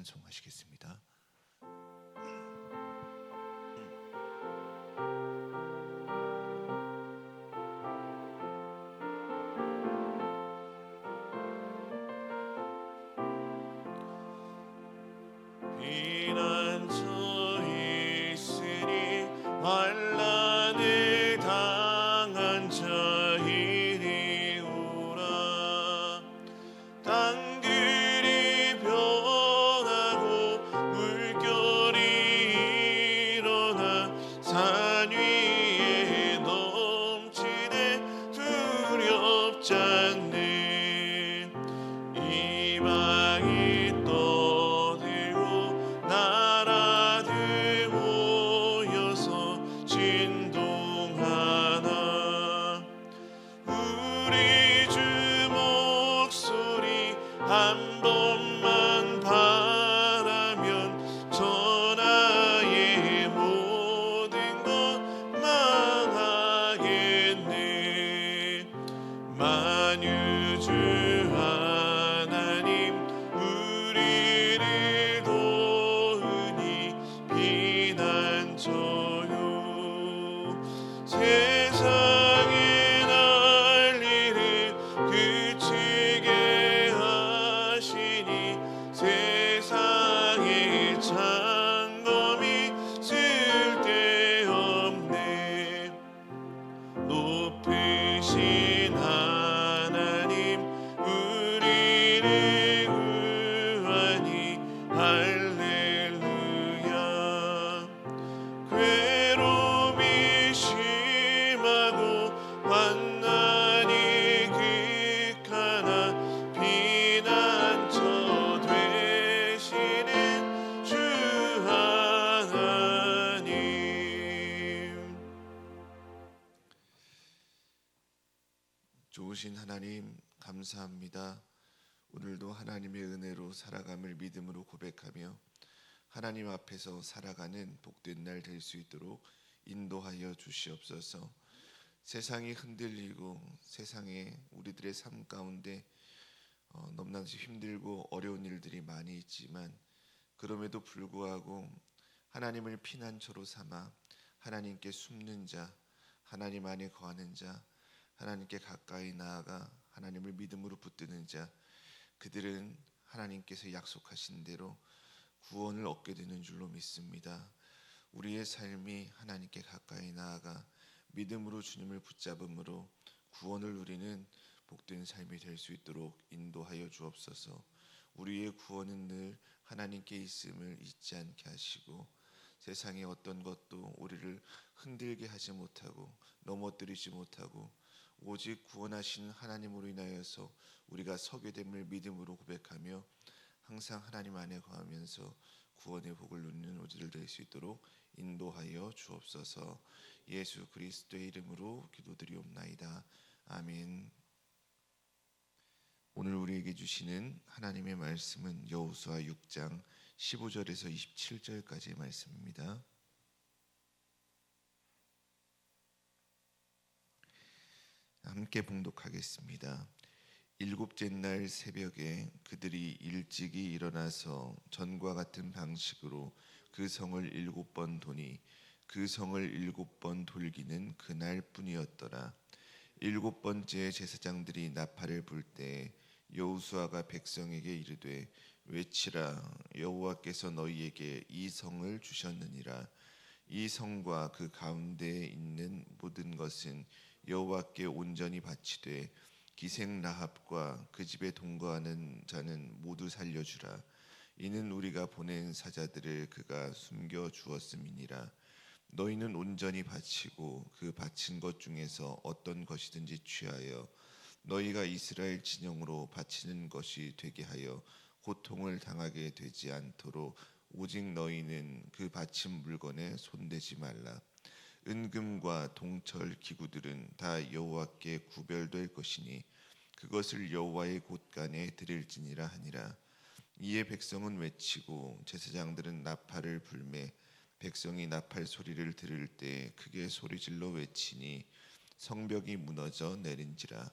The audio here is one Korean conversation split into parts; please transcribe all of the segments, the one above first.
찬송하시겠습니다. 피난처 있으니 환난을 당한 자 이리 오라. 땅들이 변하고 물결이 일어나 산 위에 넘치네 두렵지 않네. 이방이 떠들고 나라들 모여서 진동하나. 우리 주 목소리 한 번만 바라면 전하의 모든 것 망하겠네. 만유주 하나님 우리를 도우니 피난처요. 세상의 난리를 그치게 하시니 세상의 창검이 쓸데없네. 높으신 하나님 우리를 구하니 할렐루야. 괴로움이 심하고 환난이 극하나 피난처 되시는 주 하나님. 좋으신 하나님 감사합니다. 오늘도 하나님의 은혜로 살아감을 믿음으로 고백하며 하나님 앞에서 살아가는 복된 날 될 수 있도록 인도하여 주시옵소서. 세상이 흔들리고 세상에 우리들의 삶 가운데 너무나도 힘들고 어려운 일들이 많이 있지만 그럼에도 불구하고 하나님을 피난처로 삼아 하나님께 숨는 자, 하나님 안에 거하는 자, 하나님께 가까이 나아가 하나님을 믿음으로 붙드는 자, 그들은 하나님께서 약속하신 대로 구원을 얻게 되는 줄로 믿습니다. 우리의 삶이 하나님께 가까이 나아가 믿음으로 주님을 붙잡음으로 구원을 누리는 복된 삶이 될 수 있도록 인도하여 주옵소서. 우리의 구원은 늘 하나님께 있음을 잊지 않게 하시고 세상의 어떤 것도 우리를 흔들게 하지 못하고 넘어뜨리지 못하고 오직 구원하신 하나님으로 인하여서 우리가 서게 됨을 믿음으로 고백하며 항상 하나님 안에 거하면서 구원의 복을 누리는 우리들 될 수 있도록 인도하여 주옵소서. 예수 그리스도의 이름으로 기도드리옵나이다. 아멘. 오늘 우리에게 주시는 하나님의 말씀은 여호수아 6장 15절에서 27절까지의 말씀입니다. 함께 봉독하겠습니다. 일곱째 날 새벽에 그들이 일찍이 일어나서 전과 같은 방식으로 그 성을 7번 도니 그 성을 7번 돌기는 그날뿐이었더라. 7번째 제사장들이 나팔을 불 때 여호수아가 백성에게 이르되 외치라. 여호와께서 너희에게 이 성을 주셨느니라. 이 성과 그 가운데에 있는 모든 것은 여호와께 온전히 바치되 기생 라합과 그 집에 동거하는 자는 모두 살려주라. 이는 우리가 보낸 사자들을 그가 숨겨 주었음이니라. 너희는 온전히 바치고 그 바친 것 중에서 어떤 것이든지 취하여 너희가 이스라엘 진영으로 바치는 것이 되게 하여 고통을 당하게 되지 않도록 오직 너희는 그 바친 물건에 손대지 말라. 은금과 동철 기구들은 다 여호와께 구별될 것이니 그것을 여호와의 곳간에 드릴지니라 하니라. 이에 백성은 외치고 제사장들은 나팔을 불매 백성이 나팔 소리를 들을 때 크게 소리질러 외치니 성벽이 무너져 내린지라.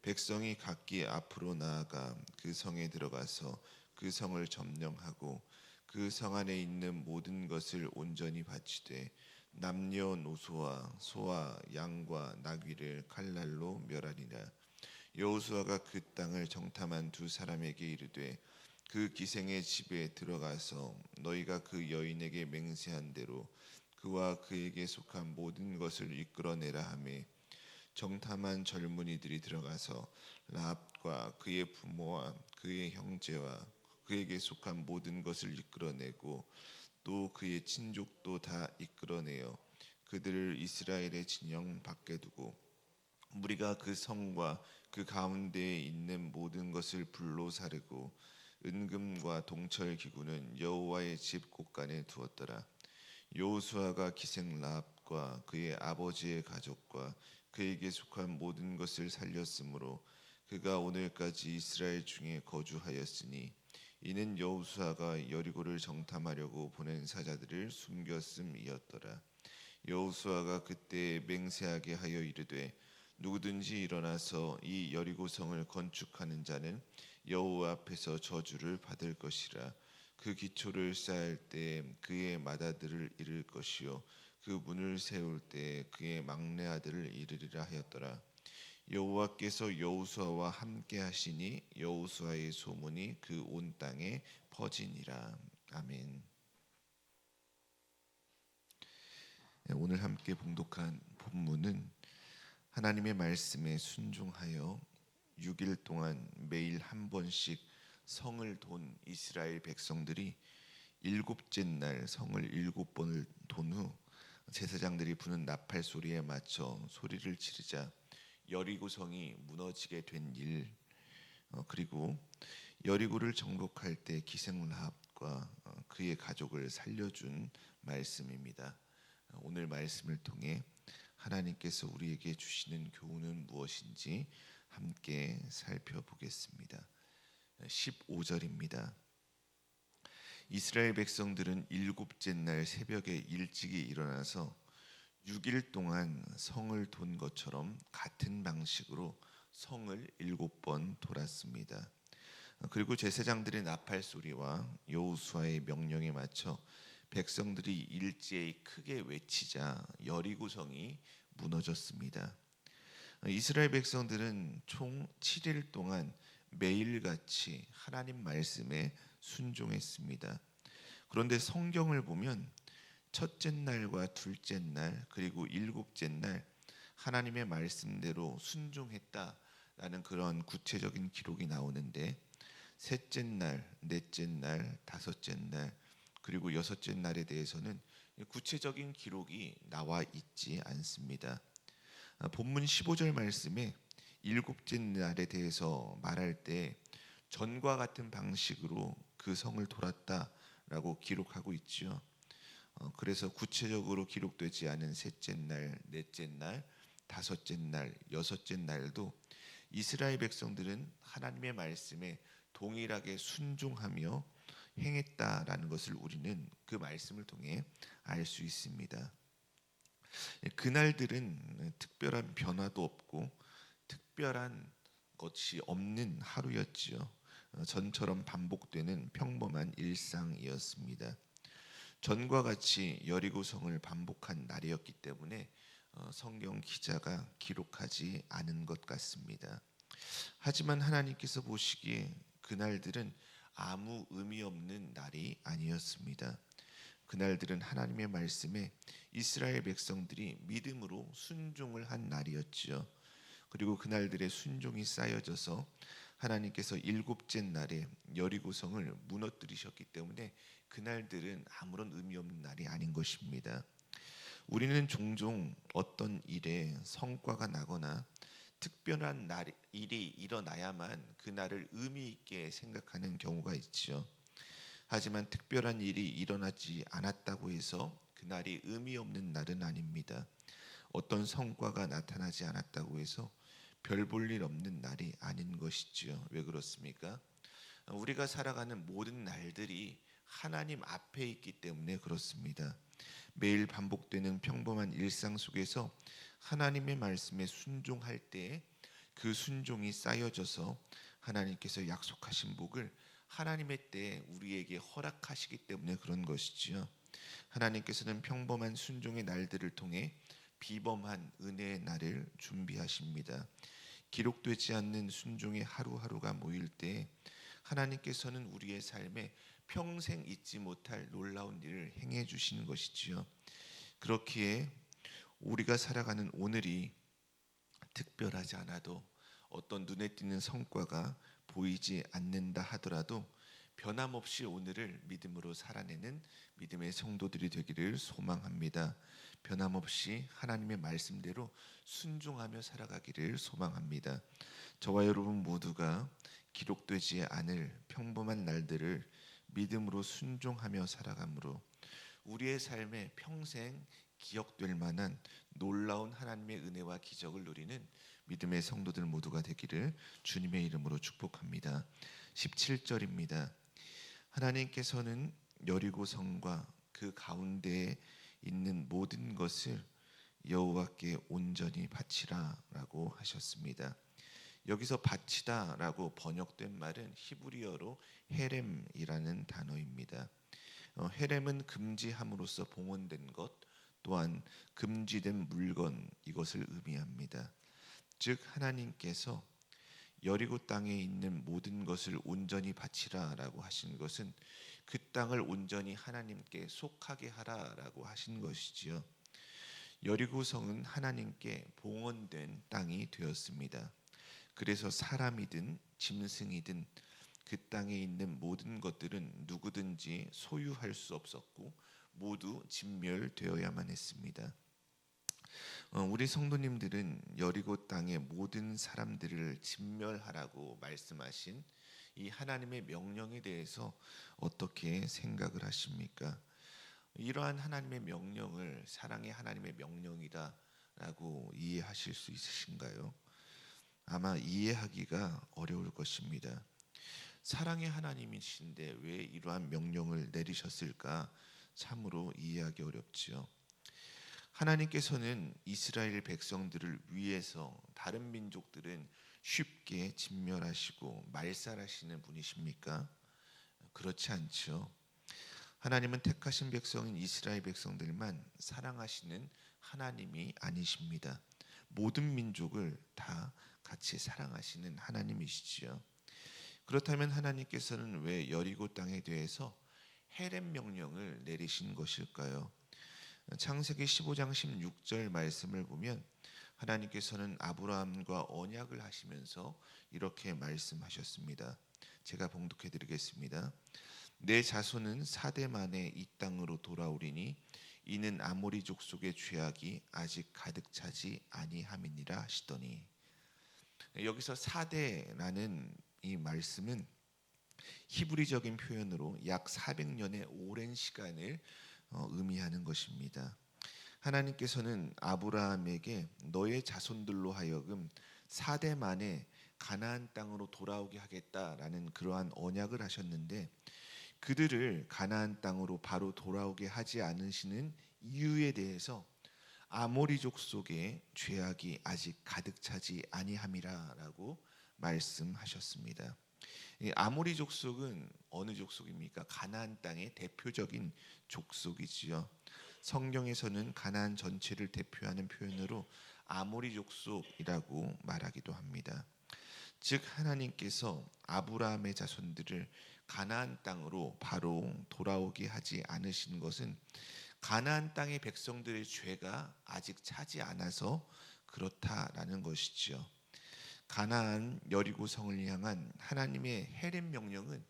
백성이 각기 앞으로 나아가 그 성에 들어가서 그 성을 점령하고 그 성 안에 있는 모든 것을 온전히 바치되 남녀노소와 소와 양과 나귀를 칼날로 멸하니라. 여호수아가 그 땅을 정탐한 두 사람에게 이르되 그 기생의 집에 들어가서 너희가 그 여인에게 맹세한 대로 그와 그에게 속한 모든 것을 이끌어내라 하매 정탐한 젊은이들이 들어가서 라합과 그의 부모와 그의 형제와 그에게 속한 모든 것을 이끌어내고 또 그의 친족도 다 이끌어내어 그들을 이스라엘의 진영 밖에 두고 무리가 그 성과 그 가운데에 있는 모든 것을 불로 사르고 은금과 동철 기구는 여호와의 집 곳간에 두었더라. 여호수아가 기생 라합과 그의 아버지의 가족과 그에게 속한 모든 것을 살렸으므로 그가 오늘까지 이스라엘 중에 거주하였으니 이는 여호수아가 여리고를 정탐하려고 보낸 사자들을 숨겼음이었더라. 여호수아가 그때 맹세하게 하여 이르되 누구든지 일어나서 이 여리고성을 건축하는 자는 여호와 앞에서 저주를 받을 것이라. 그 기초를 쌓을 때 그의 맏아들을 이를 것이요 그 문을 세울 때 그의 막내 아들을 이르리라 하였더라. 여호와께서 여호수아와 함께 하시니 여호수아의 소문이 그 온 땅에 퍼지니라. 아멘. 오늘 함께 봉독한 본문은 하나님의 말씀에 순종하여 6일 동안 매일 한 번씩 성을 돈 이스라엘 백성들이 일곱째 날 성을 7번을 돈 후 제사장들이 부는 나팔 소리에 맞춰 소리를 지르자 여리고 성이 무너지게 된 일, 그리고 여리고를 정복할 때 기생 라합과 그의 가족을 살려준 말씀입니다. 오늘 말씀을 통해 하나님께서 우리에게 주시는 교훈은 무엇인지 함께 살펴보겠습니다. 15절입니다. 이스라엘 백성들은 일곱째 날 새벽에 일찍이 일어나서 6일 동안 성을 돈 것처럼 같은 방식으로 성을 7번 돌았습니다. 그리고 제사장들의 나팔 소리와 여호수아의 명령에 맞춰 백성들이 일제히 크게 외치자 여리고성이 무너졌습니다. 이스라엘 백성들은 총 7일 동안 매일같이 하나님 말씀에 순종했습니다. 그런데 성경을 보면 첫째 날과 둘째 날 그리고 일곱째 날 하나님의 말씀대로 순종했다라는 그런 구체적인 기록이 나오는데 셋째 날, 넷째 날, 다섯째 날 그리고 여섯째 날에 대해서는 구체적인 기록이 나와 있지 않습니다. 본문 15절 말씀에 일곱째 날에 대해서 말할 때 전과 같은 방식으로 그 성을 돌았다라고 기록하고 있죠. 그래서 구체적으로 기록되지 않은 셋째 날, 넷째 날, 다섯째 날, 여섯째 날도 이스라엘 백성들은 하나님의 말씀에 동일하게 순종하며 행했다라는 것을 우리는 그 말씀을 통해 알 수 있습니다. 그날들은 특별한 변화도 없고 특별한 것이 없는 하루였지요. 전처럼 반복되는 평범한 일상이었습니다. 전과 같이 여리고성을 반복한 날이었기 때문에 성경 기자가 기록하지 않은 것 같습니다. 하지만 하나님께서 보시기에 그날들은 아무 의미 없는 날이 아니었습니다. 그날들은 하나님의 말씀에 이스라엘 백성들이 믿음으로 순종을 한 날이었지요. 그리고 그날들의 순종이 쌓여져서 하나님께서 일곱째 날에 여리고성을 무너뜨리셨기 때문에 그날들은 아무런 의미 없는 날이 아닌 것입니다. 우리는 종종 어떤 일에 성과가 나거나 특별한 일이 일어나야만 그 날을 의미 있게 생각하는 경우가 있지요. 하지만 특별한 일이 일어나지 않았다고 해서 그날이 의미 없는 날은 아닙니다. 어떤 성과가 나타나지 않았다고 해서 별 볼 일 없는 날이 아닌 것이지요. 왜 그렇습니까? 우리가 살아가는 모든 날들이 하나님 앞에 있기 때문에 그렇습니다. 매일 반복되는 평범한 일상 속에서 하나님의 말씀에 순종할 때 그 순종이 쌓여져서 하나님께서 약속하신 복을 하나님의 때에 우리에게 허락하시기 때문에 그런 것이지요. 하나님께서는 평범한 순종의 날들을 통해 비범한 은혜의 날을 준비하십니다. 기록되지 않는 순종의 하루하루가 모일 때 하나님께서는 우리의 삶에 평생 잊지 못할 놀라운 일을 행해 주시는 것이지요. 그렇기에 우리가 살아가는 오늘이 특별하지 않아도 어떤 눈에 띄는 성과가 보이지 않는다 하더라도 변함없이 오늘을 믿음으로 살아내는 믿음의 성도들이 되기를 소망합니다. 변함없이 하나님의 말씀대로 순종하며 살아가기를 소망합니다. 저와 여러분 모두가 기록되지 않을 평범한 날들을 믿음으로 순종하며 살아가므로 우리의 삶에 평생 기억될 만한 놀라운 하나님의 은혜와 기적을 누리는 믿음의 성도들 모두가 되기를 주님의 이름으로 축복합니다. 17절입니다. 하나님께서는 여리고성과 그 가운데에 있는 모든 것을 여호와께 온전히 바치라라고 하셨습니다. 여기서 바치다라고 번역된 말은 히브리어로 헤렘이라는 단어입니다. 헤렘은 금지함으로써 봉헌된 것, 또한 금지된 물건, 이것을 의미합니다. 즉 하나님께서 여리고 땅에 있는 모든 것을 온전히 바치라라고 하신 것은 그 땅을 온전히 하나님께 속하게 하라라고 하신 것이지요. 여리고성은 하나님께 봉헌된 땅이 되었습니다. 그래서 사람이든 짐승이든 그 땅에 있는 모든 것들은 누구든지 소유할 수 없었고 모두 진멸되어야만 했습니다. 우리 성도님들은 여리고 땅의 모든 사람들을 진멸하라고 말씀하신 이 하나님의 명령에 대해서 어떻게 생각을 하십니까? 이러한 하나님의 명령을 사랑의 하나님의 명령이다라고 이해하실 수 있으신가요? 아마 이해하기가 어려울 것입니다. 사랑의 하나님이신데 왜 이러한 명령을 내리셨을까? 참으로 이해하기 어렵지요. 하나님께서는 이스라엘 백성들을 위해서 다른 민족들은 쉽게 진멸하시고 말살하시는 분이십니까? 그렇지 않죠. 하나님은 택하신 백성인 이스라엘 백성들만 사랑하시는 하나님이 아니십니다. 모든 민족을 다 같이 사랑하시는 하나님이시지요. 그렇다면 하나님께서는 왜 여리고 땅에 대해서 헤렘 명령을 내리신 것일까요? 창세기 15장 16절 말씀을 보면 하나님께서는 아브라함과 언약을 하시면서 이렇게 말씀하셨습니다. 제가 봉독해 드리겠습니다. 내 자손은 4대 만에 이 땅으로 돌아오리니 이는 아모리 족속의 죄악이 아직 가득 차지 아니함이니라 하시더니, 여기서 4대라는 이 말씀은 히브리적인 표현으로 약 400년의 오랜 시간을 의미하는 것입니다. 하나님께서는 아브라함에게 너의 자손들로 하여금 4대 만에 가나안 땅으로 돌아오게 하겠다라는 그러한 언약을 하셨는데, 그들을 가나안 땅으로 바로 돌아오게 하지 않으시는 이유에 대해서 아모리족 속에 죄악이 아직 가득 차지 아니함이라라고 말씀하셨습니다. 이 아모리 족속은 어느 족속입니까? 가나안 땅의 대표적인 족속이지요. 성경에서는 가나안 전체를 대표하는 표현으로 아모리 족속이라고 말하기도 합니다. 즉 하나님께서 아브라함의 자손들을 가나안 땅으로 바로 돌아오게 하지 않으신 것은 가나안 땅의 백성들의 죄가 아직 차지 않아서 그렇다라는 것이지요. 가나안 여리고성을 향한 하나님의 헤렘 명령은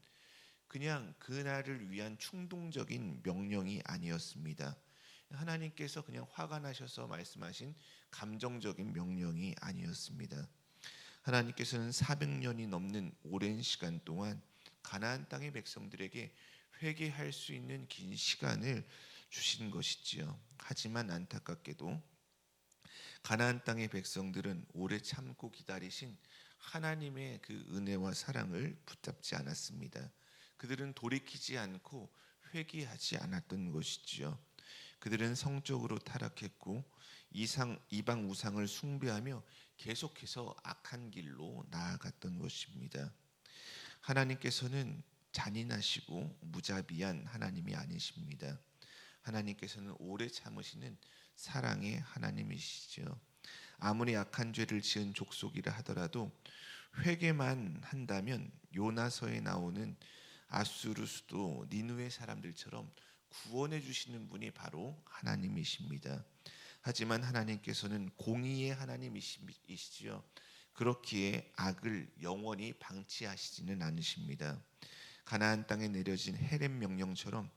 그냥 그날을 위한 충동적인 명령이 아니었습니다. 하나님께서 그냥 화가 나셔서 말씀하신 감정적인 명령이 아니었습니다. 하나님께서는 400년이 넘는 오랜 시간 동안 가나안 땅의 백성들에게 회개할 수 있는 긴 시간을 주신 것이지요. 하지만 안타깝게도 가나안 땅의 백성들은 오래 참고 기다리신 하나님의 그 은혜와 사랑을 붙잡지 않았습니다. 그들은 돌이키지 않고 회개하지 않았던 것이지요. 그들은 성적으로 타락했고 이방 우상을 숭배하며 계속해서 악한 길로 나아갔던 것입니다. 하나님께서는 잔인하시고 무자비한 하나님이 아니십니다. 하나님께서는 오래 참으시는 사랑의 하나님이시죠. 아무리 악한 죄를 지은 족속이라 하더라도 회개만 한다면 요나서에 나오는 아수르 수도 니느웨 사람들처럼 구원해 주시는 분이 바로 하나님이십니다. 하지만 하나님께서는 공의의 하나님이시지요. 그렇기에 악을 영원히 방치하시지는 않으십니다. 가나안 땅에 내려진 헤렘 명령처럼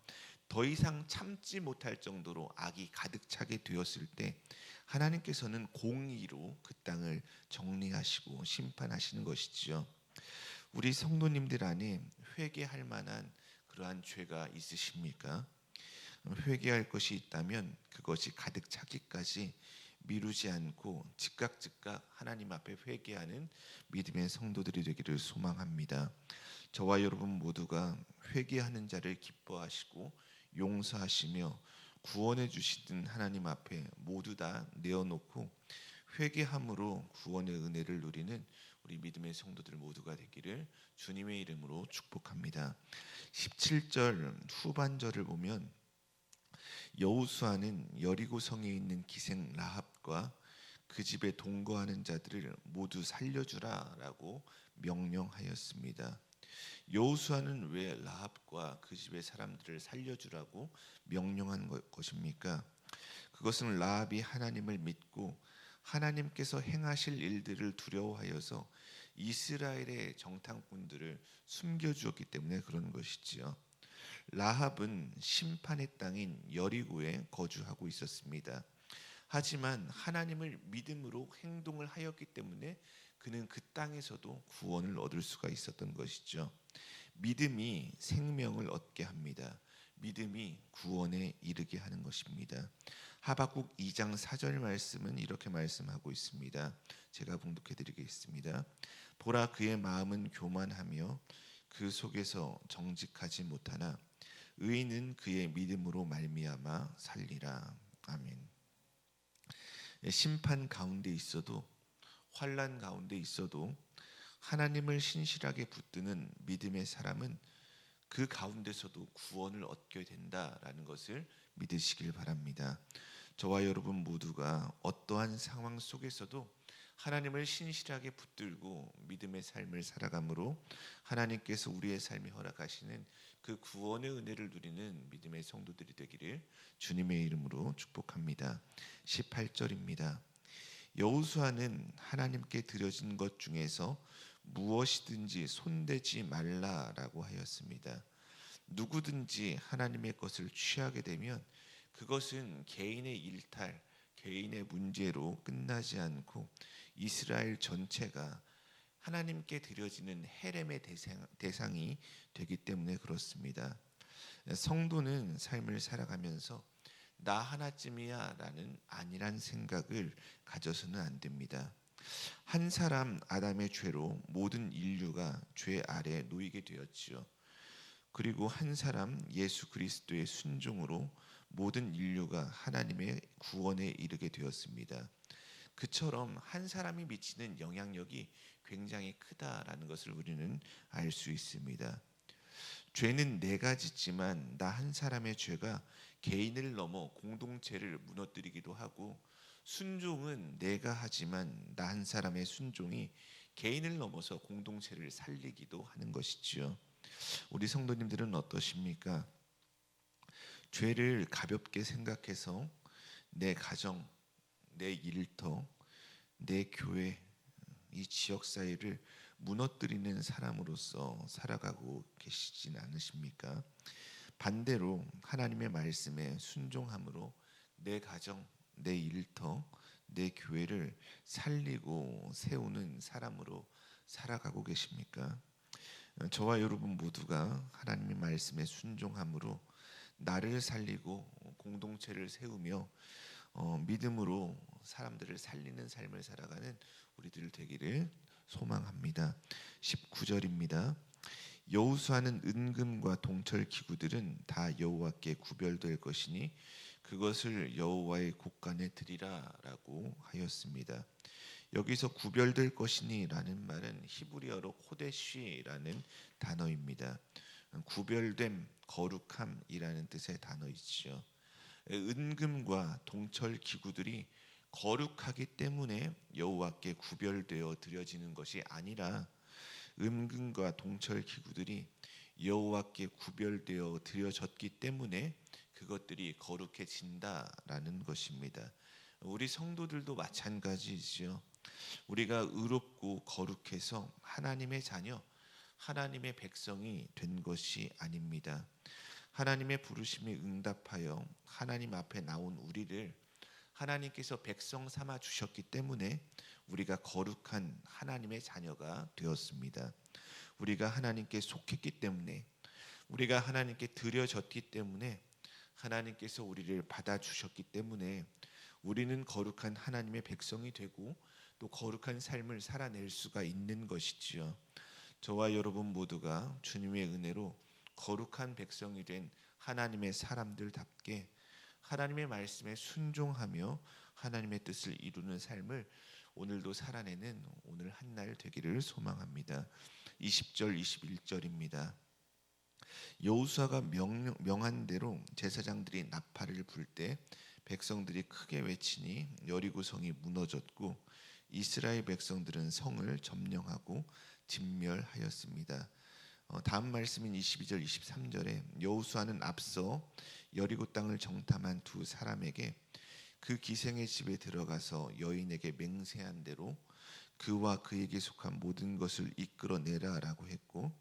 더 이상 참지 못할 정도로 악이 가득 차게 되었을 때 하나님께서는 공의로 그 땅을 정리하시고 심판하시는 것이지요. 우리 성도님들 안에 회개할 만한 그러한 죄가 있으십니까? 회개할 것이 있다면 그것이 가득 차기까지 미루지 않고 즉각 하나님 앞에 회개하는 믿음의 성도들이 되기를 소망합니다. 저와 여러분 모두가 회개하는 자를 기뻐하시고 용서하시며 구원해 주시던 하나님 앞에 모두 다 내어놓고 회개함으로 구원의 은혜를 누리는 우리 믿음의 성도들 모두가 되기를 주님의 이름으로 축복합니다. 17절 후반절을 보면 여호수아는 여리고성에 있는 기생 라합과 그 집에 동거하는 자들을 모두 살려주라라고 명령하였습니다. 여호수아는 왜 라합과 그 집의 사람들을 살려주라고 명령한 것입니까? 그것은 라합이 하나님을 믿고 하나님께서 행하실 일들을 두려워하여서 이스라엘의 정탐꾼들을 숨겨주었기 때문에 그런 것이지요. 라합은 심판의 땅인 여리고에 거주하고 있었습니다. 하지만 하나님을 믿음으로 행동을 하였기 때문에 그는 그 땅에서도 구원을 얻을 수가 있었던 것이죠. 믿음이 생명을 얻게 합니다. 믿음이 구원에 이르게 하는 것입니다. 하박국 2장 4절 말씀은 이렇게 말씀하고 있습니다. 제가 봉독해 드리겠습니다. 보라, 그의 마음은 교만하며 그 속에서 정직하지 못하나 의인은 그의 믿음으로 말미암아 살리라. 아멘. 심판 가운데 있어도 환난 가운데 있어도 하나님을 신실하게 붙드는 믿음의 사람은 그 가운데서도 구원을 얻게 된다라는 것을 믿으시길 바랍니다. 저와 여러분 모두가 어떠한 상황 속에서도 하나님을 신실하게 붙들고 믿음의 삶을 살아감으로 하나님께서 우리의 삶에 허락하시는 그 구원의 은혜를 누리는 믿음의 성도들이 되기를 주님의 이름으로 축복합니다. 18절입니다. 여호수아는 하나님께 드려진 것 중에서 무엇이든지 손대지 말라라고 하였습니다. 누구든지 하나님의 것을 취하게 되면 그것은 개인의 일탈, 개인의 문제로 끝나지 않고 이스라엘 전체가 하나님께 드려지는 헤렘의 대상이 되기 때문에 그렇습니다. 성도는 삶을 살아가면서 나 하나쯤이야 라는 안일한 생각을 가져서는 안 됩니다. 한 사람 아담의 죄로 모든 인류가 죄 아래 놓이게 되었지요. 그리고 한 사람 예수 그리스도의 순종으로 모든 인류가 하나님의 구원에 이르게 되었습니다. 그처럼 한 사람이 미치는 영향력이 굉장히 크다라는 것을 우리는 알 수 있습니다. 죄는 내가 짓지만 나 한 사람의 죄가 개인을 넘어 공동체를 무너뜨리기도 하고, 순종은 내가 하지만 나 한 사람의 순종이 개인을 넘어서 공동체를 살리기도 하는 것이지요. 우리 성도님들은 어떠십니까? 죄를 가볍게 생각해서 내 가정, 내 일터, 내 교회, 이 지역 사회를 무너뜨리는 사람으로서 살아가고 계시진 않으십니까? 반대로 하나님의 말씀에 순종함으로 내 가정, 내 일터, 내 교회를 살리고 세우는 사람으로 살아가고 계십니까? 저와 여러분 모두가 하나님의 말씀에 순종함으로 나를 살리고 공동체를 세우며 믿음으로 사람들을 살리는 삶을 살아가는 우리들 되기를 소망합니다. 19절입니다. 여호수아는 은금과 동철 기구들은 다 여호와께 구별될 것이니 그것을 여호와의 곳간에 드리라라고 하였습니다. 여기서 구별될 것이니라는 말은 히브리어로 코데시라는 단어입니다. 구별됨, 거룩함이라는 뜻의 단어이죠. 은금과 동철 기구들이 거룩하기 때문에 여호와께 구별되어 드려지는 것이 아니라 은금과 동철 기구들이 여호와께 구별되어 드려졌기 때문에 그것들이 거룩해진다라는 것입니다. 우리 성도들도 마찬가지지요. 우리가 의롭고 거룩해서 하나님의 자녀, 하나님의 백성이 된 것이 아닙니다. 하나님의 부르심에 응답하여 하나님 앞에 나온 우리를 하나님께서 백성 삼아 주셨기 때문에 우리가 거룩한 하나님의 자녀가 되었습니다. 우리가 하나님께 속했기 때문에, 우리가 하나님께 드려졌기 때문에, 하나님께서 우리를 받아주셨기 때문에 우리는 거룩한 하나님의 백성이 되고 또 거룩한 삶을 살아낼 수가 있는 것이지요. 저와 여러분 모두가 주님의 은혜로 거룩한 백성이 된 하나님의 사람들답게 하나님의 말씀에 순종하며 하나님의 뜻을 이루는 삶을 오늘도 살아내는 오늘 한날 되기를 소망합니다. 20절 21절입니다. 여호수아가 명한 대로 제사장들이 나팔을 불 때 백성들이 크게 외치니 여리고 성이 무너졌고 이스라엘 백성들은 성을 점령하고 진멸하였습니다. 다음 말씀인 22절 23절에 여호수아는 앞서 여리고 땅을 정탐한 두 사람에게 그 기생의 집에 들어가서 여인에게 맹세한 대로 그와 그에게 속한 모든 것을 이끌어내라라고 했고,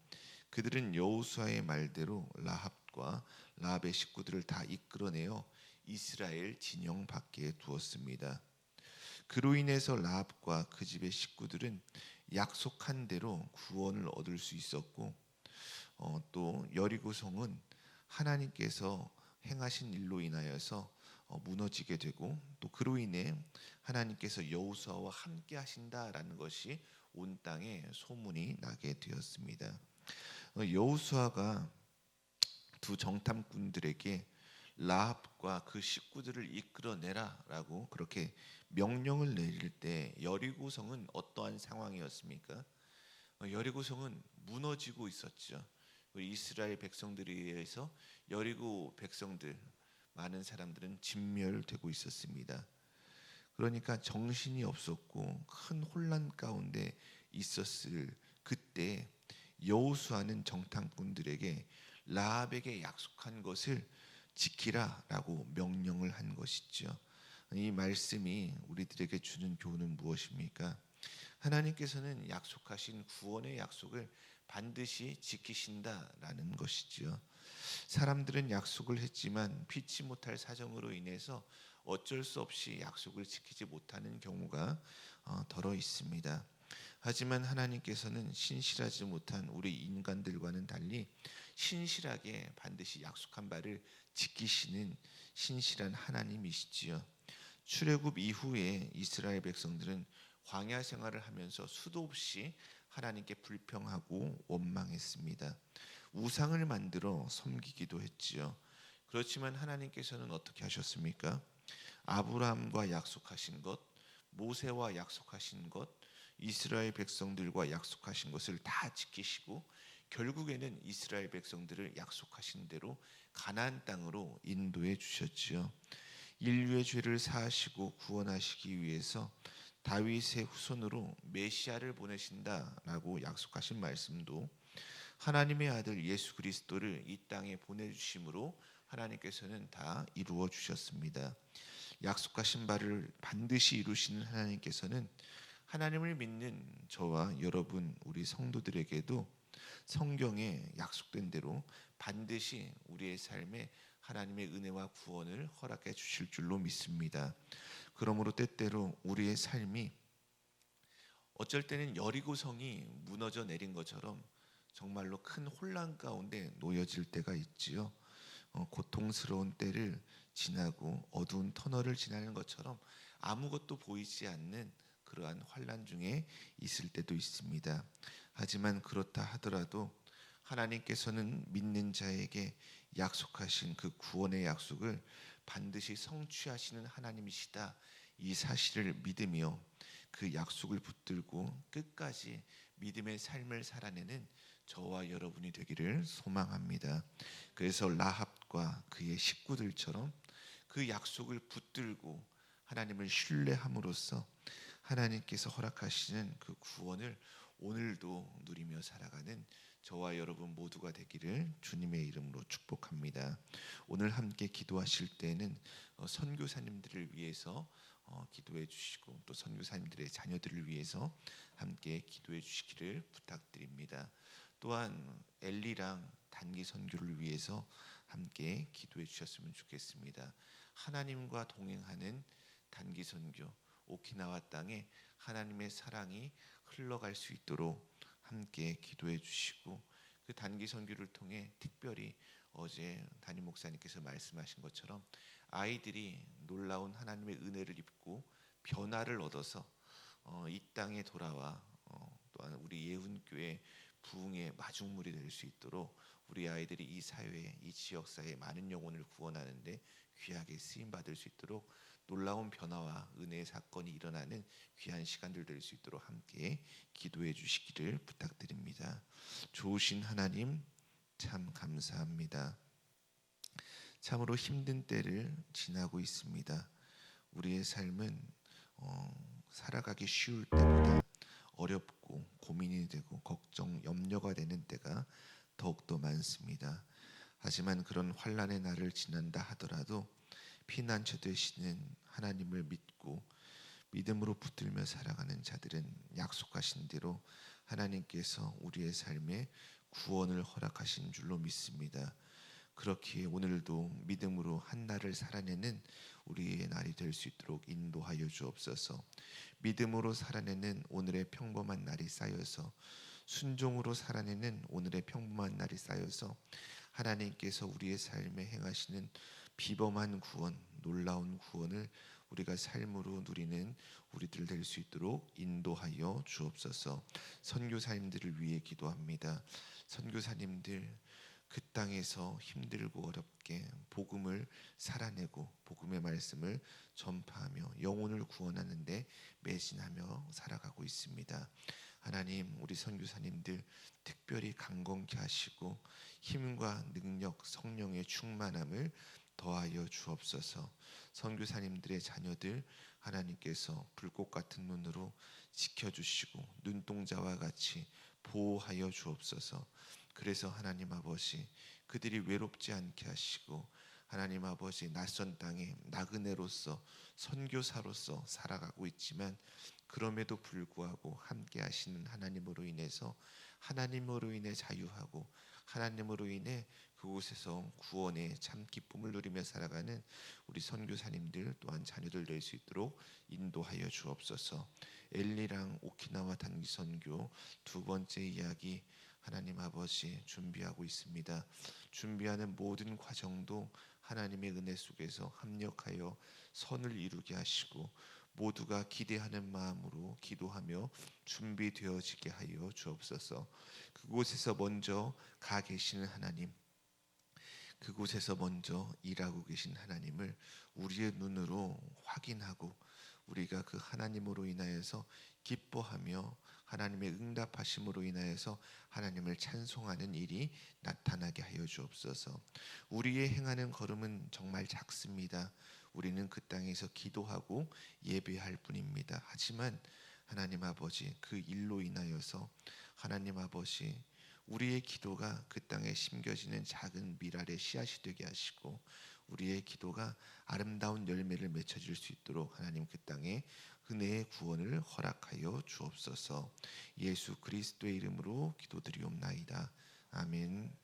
그들은 여호수아의 말대로 라합과 라합의 식구들을 다 이끌어내어 이스라엘 진영 밖에 두었습니다. 그로 인해서 라합과 그 집의 식구들은 약속한 대로 구원을 얻을 수 있었고, 또 여리고성은 하나님께서 행하신 일로 인하여서 무너지게 되고, 또 그로 인해 하나님께서 여호수아와 함께 하신다라는 것이 온 땅에 소문이 나게 되었습니다. 여호수아가 두 정탐꾼들에게 라합과 그 식구들을 이끌어내라라고 그렇게 명령을 내릴 때 여리고성은 어떠한 상황이었습니까? 여리고성은 무너지고 있었죠. 이스라엘 백성들에 의해서 여리고 백성들 많은 사람들은 진멸되고 있었습니다. 그러니까 정신이 없었고 큰 혼란 가운데 있었을 그때 여호수아는 정탐꾼들에게 라합에게 약속한 것을 지키라라고 명령을 한 것이죠. 이 말씀이 우리들에게 주는 교훈은 무엇입니까? 하나님께서는 약속하신 구원의 약속을 반드시 지키신다라는 것이지요. 사람들은 약속을 했지만 피치 못할 사정으로 인해서 어쩔 수 없이 약속을 지키지 못하는 경우가 더러 있습니다. 하지만 하나님께서는 신실하지 못한 우리 인간들과는 달리 신실하게 반드시 약속한 바를 지키시는 신실한 하나님이시지요. 출애굽 이후에 이스라엘 백성들은 광야 생활을 하면서 수도 없이 하나님께 불평하고 원망했습니다. 우상을 만들어 섬기기도 했지요. 그렇지만 하나님께서는 어떻게 하셨습니까? 아브라함과 약속하신 것, 모세와 약속하신 것, 이스라엘 백성들과 약속하신 것을 다 지키시고 결국에는 이스라엘 백성들을 약속하신 대로 가나안 땅으로 인도해 주셨지요. 인류의 죄를 사하시고 구원하시기 위해서 다윗의 후손으로 메시아를 보내신다라고 약속하신 말씀도 하나님의 아들 예수 그리스도를 이 땅에 보내주심으로 하나님께서는 다 이루어 주셨습니다. 약속하신 바를 반드시 이루시는 하나님께서는 하나님을 믿는 저와 여러분 우리 성도들에게도 성경에 약속된 대로 반드시 우리의 삶에 하나님의 은혜와 구원을 허락해 주실 줄로 믿습니다. 그러므로 때때로 우리의 삶이 어쩔 때는 여리고성이 무너져 내린 것처럼 정말로 큰 혼란 가운데 놓여질 때가 있지요. 고통스러운 때를 지나고 어두운 터널을 지나는 것처럼 아무것도 보이지 않는 그러한 환난 중에 있을 때도 있습니다. 하지만 그렇다 하더라도 하나님께서는 믿는 자에게 약속하신 그 구원의 약속을 반드시 성취하시는 하나님이시다. 이 사실을 믿으며 그 약속을 붙들고 끝까지 믿음의 삶을 살아내는 저와 여러분이 되기를 소망합니다. 그래서 라합과 그의 식구들처럼 그 약속을 붙들고 하나님을 신뢰함으로써 하나님께서 허락하시는 그 구원을 오늘도 누리며 살아가는 저와 여러분 모두가 되기를 주님의 이름으로 축복합니다. 오늘 함께 기도하실 때는 선교사님들을 위해서 기도해 주시고 또 선교사님들의 자녀들을 위해서 함께 기도해 주시기를 부탁드립니다. 또한 엘리랑 단기 선교를 위해서 함께 기도해 주셨으면 좋겠습니다. 하나님과 동행하는 단기 선교 오키나와 땅에 하나님의 사랑이 흘러갈 수 있도록 함께 기도해 주시고 그 단기 선교를 통해 특별히 어제 담임 목사님께서 말씀하신 것처럼 아이들이 놀라운 하나님의 은혜를 입고 변화를 얻어서 이 땅에 돌아와 또한 우리 예훈교회 부흥의 마중물이 될 수 있도록 우리 아이들이 이 사회에 이 지역사회에 많은 영혼을 구원하는데 귀하게 쓰임 받을 수 있도록 놀라운 변화와 은혜의 사건이 일어나는 귀한 시간들 될 수 있도록 함께 기도해 주시기를 부탁드립니다. 좋으신 하나님 참 감사합니다. 참으로 힘든 때를 지나고 있습니다. 우리의 삶은 살아가기 쉬울 때보다 어렵고 고민이 되고 걱정, 염려가 되는 때가 더욱더 많습니다. 하지만 그런 환난의 날을 지난다 하더라도 피난처 되시는 하나님을 믿고 믿음으로 붙들며 살아가는 자들은 약속하신 대로 하나님께서 우리의 삶에 구원을 허락하신 줄로 믿습니다. 그렇기에 오늘도 믿음으로 한 날을 살아내는 우리의 날이 될 수 있도록 인도하여 주옵소서. 믿음으로 살아내는 오늘의 평범한 날이 쌓여서 순종으로 살아내는 오늘의 평범한 날이 쌓여서 하나님께서 우리의 삶에 행하시는 비범한 구원, 놀라운 구원을 우리가 삶으로 누리는 우리들 될 수 있도록 인도하여 주옵소서. 선교사님들을 위해 기도합니다. 선교사님들 그 땅에서 힘들고 어렵게 복음을 살아내고 복음의 말씀을 전파하며 영혼을 구원하는 데 매진하며 살아가고 있습니다. 하나님, 우리 선교사님들 특별히 강건케 하시고 힘과 능력, 성령의 충만함을 더하여 주옵소서. 선교사님들의 자녀들 하나님께서 불꽃 같은 눈으로 지켜주시고 눈동자와 같이 보호하여 주옵소서. 그래서 하나님 아버지 그들이 외롭지 않게 하시고 하나님 아버지 낯선 땅에 나그네로서 선교사로서 살아가고 있지만 그럼에도 불구하고 함께 하시는 하나님으로 인해서 하나님으로 인해 자유하고 하나님으로 인해 그곳에서 구원의 참 기쁨을 누리며 살아가는 우리 선교사님들 또한 자녀들 될 수 있도록 인도하여 주옵소서. 엘리랑 오키나와 단기 선교 두 번째 이야기 하나님 아버지 준비하고 있습니다. 준비하는 모든 과정도 하나님의 은혜 속에서 합력하여 선을 이루게 하시고 모두가 기대하는 마음으로 기도하며 준비되어지게 하여 주옵소서. 그곳에서 먼저 가 계시는 하나님, 그곳에서 먼저 일하고 계신 하나님을 우리의 눈으로 확인하고 우리가 그 하나님으로 인하여서 기뻐하며 하나님의 응답하심으로 인하여서 하나님을 찬송하는 일이 나타나게 하여 주옵소서. 우리의 행하는 걸음은 정말 작습니다. 우리는 그 땅에서 기도하고 예배할 뿐입니다. 하지만 하나님 아버지 그 일로 인하여서 하나님 아버지 우리의 기도가 그 땅에 심겨지는 작은 밀알의 씨앗이 되게 하시고 우리의 기도가 아름다운 열매를 맺어질 수 있도록 하나님 그 땅에 은혜의 구원을 허락하여 주옵소서. 예수 그리스도의 이름으로 기도드리옵나이다. 아멘.